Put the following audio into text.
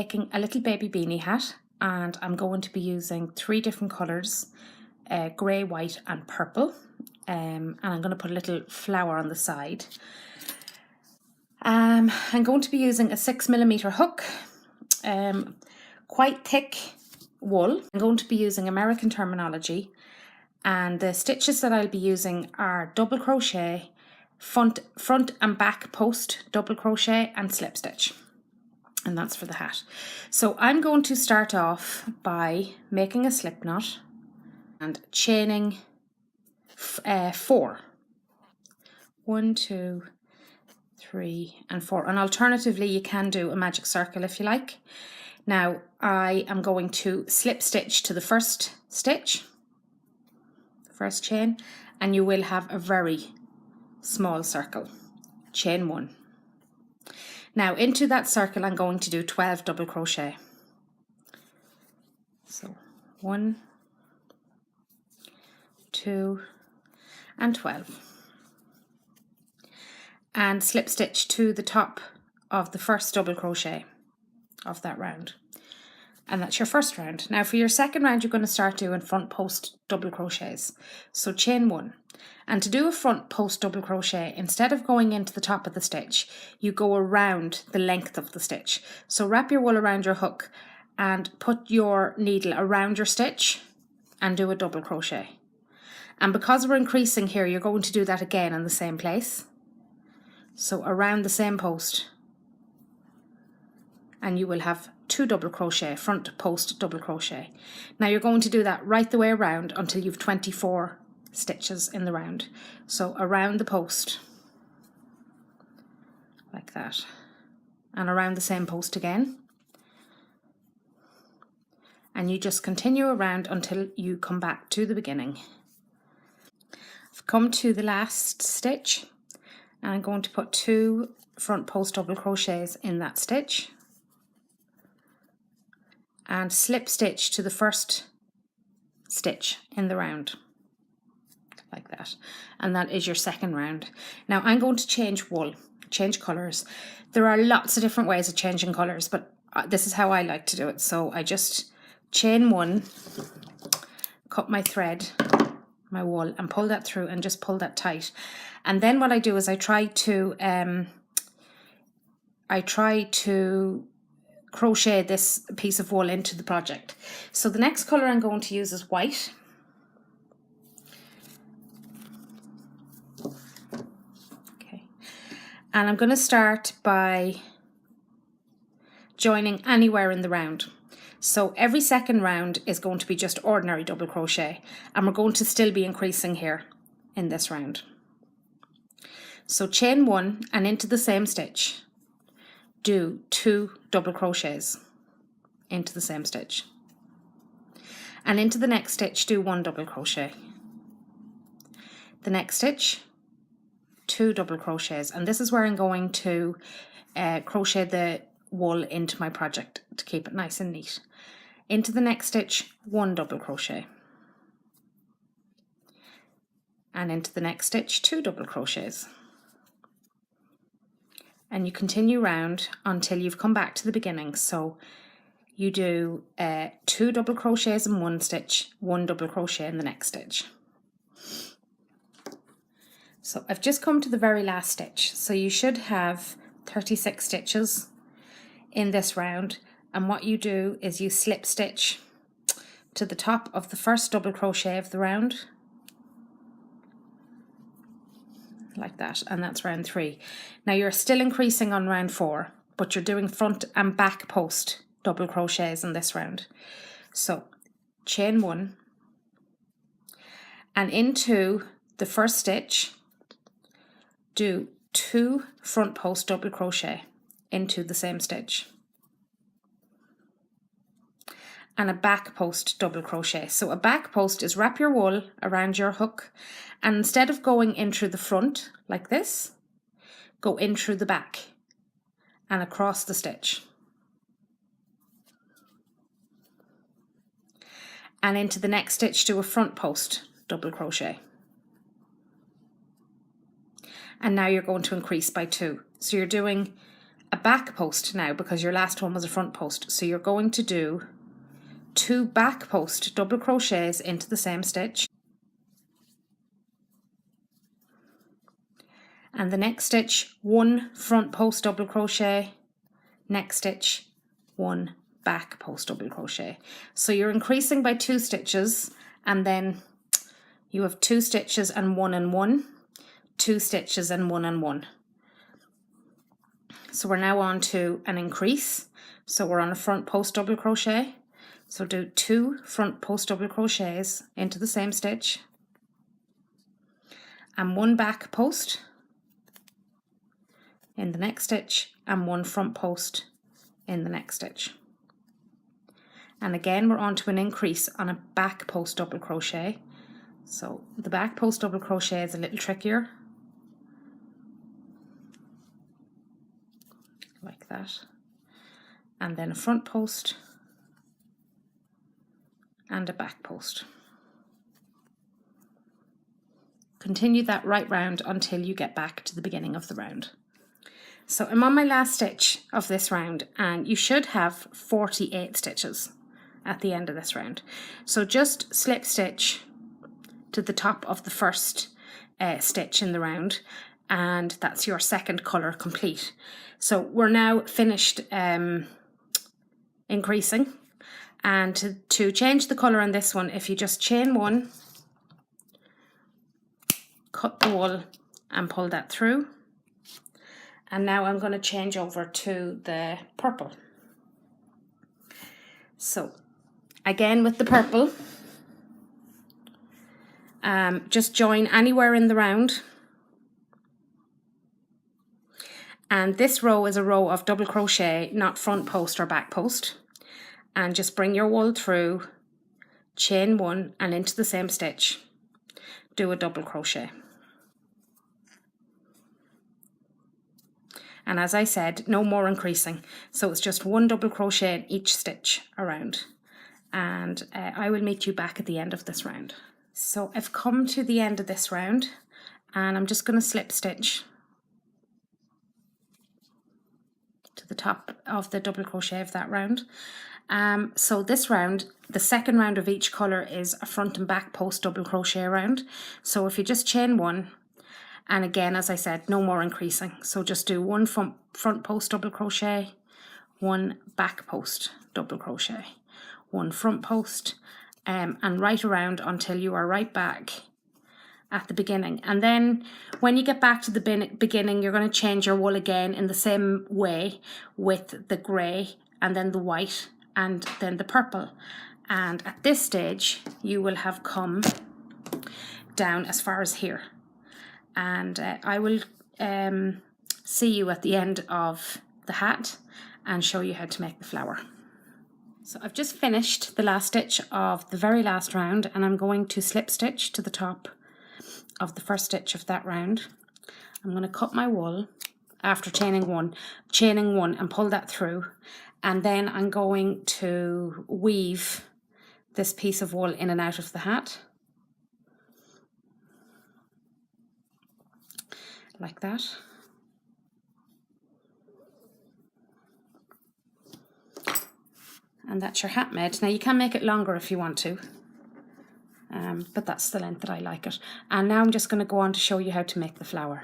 making a little baby beanie hat, and I'm going to be using 3 different colours, grey, white and purple, and I'm going to put a little flower on the side. I'm going to be using a 6mm hook, quite thick wool. I'm going to be using American terminology, and the stitches that I'll be using are double crochet, front and back post double crochet and slip stitch, and that's for the hat. So I'm going to start off by making a slip knot and chaining 4. 1, 2, 3 and 4, and alternatively you can do a magic circle if you like. Now I am going to slip stitch to the first stitch, first chain, and you will have a very small circle. Chain 1. Now into that circle I'm going to do 12 double crochet. So 1, 2 and 12. And slip stitch to the top of the first double crochet of that round. And that's your first round. Now for your second round you're going to start doing front post double crochets. So chain 1. And to do a front post double crochet, instead of going into the top of the stitch, you go around the length of the stitch. So wrap your wool around your hook and put your needle around your stitch and do a double crochet. And because we're increasing here, you're going to do that again in the same place. So around the same post, and you will have 2 double crochet, front post double crochet. Now you're going to do that right the way around until you've 24 stitches in the round. So around the post, like that, and around the same post again. And you just continue around until you come back to the beginning. I've come to the last stitch, and I'm going to put 2 front post double crochets in that stitch and slip stitch to the first stitch in the round, like that, and that is your second round. Now I'm going to change wool, change colours. There are lots of different ways of changing colours, but this is how I like to do it. So I just chain 1, cut my thread, my wool, and pull that through and just pull that tight. And then what I do is I try to crochet this piece of wool into the project. So the next colour I'm going to use is white. Okay, and I'm going to start by joining anywhere in the round. So every second round is going to be just ordinary double crochet, and we're going to still be increasing here in this round. So chain 1 and into the same stitch, do 2 double crochets into the same stitch, and into the next stitch do 1 double crochet, the next stitch 2 double crochets, and this is where I'm going to crochet the wool into my project to keep it nice and neat. Into the next stitch 1 double crochet, and into the next stitch 2 double crochets, and you continue round until you've come back to the beginning. So you do 2 double crochets in one stitch, 1 double crochet in the next stitch. So I've just come to the very last stitch, so you should have 36 stitches in this round, and what you do is you slip stitch to the top of the first double crochet of the round, like that, and that's round 3. Now you're still increasing on round 4, but you're doing front and back post double crochets in this round. So chain 1 and into the first stitch do 2 front post double crochet into the same stitch, and a back post double crochet. So a back post is wrap your wool around your hook, and instead of going in through the front like this, go in through the back and across the stitch, and into the next stitch do a front post double crochet. And now you're going to increase by 2. So you're doing a back post now because your last one was a front post. So you're going to do 2 back post double crochets into the same stitch, and the next stitch 1 front post double crochet, next stitch 1 back post double crochet. So you're increasing by 2 stitches, and then you have 2 stitches and 1 and 1, 2 stitches and 1 and 1. So we're now on to an increase. So we're on a front post double crochet. So do 2 front post double crochets into the same stitch, and 1 back post in the next stitch, and 1 front post in the next stitch. And again, we're on to an increase on a back post double crochet. So the back post double crochet is a little trickier, like that, and then a front post and a back post. Continue that right round until you get back to the beginning of the round. So I'm on my last stitch of this round, and you should have 48 stitches at the end of this round. So just slip stitch to the top of the first stitch in the round, and that's your second colour complete. So we're now finished increasing, and to change the colour on this one, if you just chain 1, cut the wool and pull that through. And now I'm going to change over to the purple. So again with the purple, just join anywhere in the round, and this row is a row of double crochet, not front post or back post, and just bring your wool through, chain 1 and into the same stitch, do a double crochet. And as I said, no more increasing, so it's just 1 double crochet in each stitch around, and I will meet you back at the end of this round. So I've come to the end of this round, and I'm just going to slip stitch to the top of the double crochet of that round. So this round, the second round of each colour, is a front and back post double crochet round. So if you just chain 1, and again, as I said, no more increasing. So just do 1 front post double crochet, 1 back post double crochet, 1 front post, and right around until you are right back at the beginning. And then when you get back to the beginning, you're going to change your wool again in the same way, with the grey and then the white and then the purple. And at this stage, you will have come down as far as here. And I will see you at the end of the hat and show you how to make the flower. So I've just finished the last stitch of the very last round, and I'm going to slip stitch to the top of the first stitch of that round. I'm going to cut my wool after chaining one and pull that through, and then I'm going to weave this piece of wool in and out of the hat, like that. And that's your hat made. Now you can make it longer if you want to, but that's the length that I like it. And now I'm just going to go on to show you how to make the flower.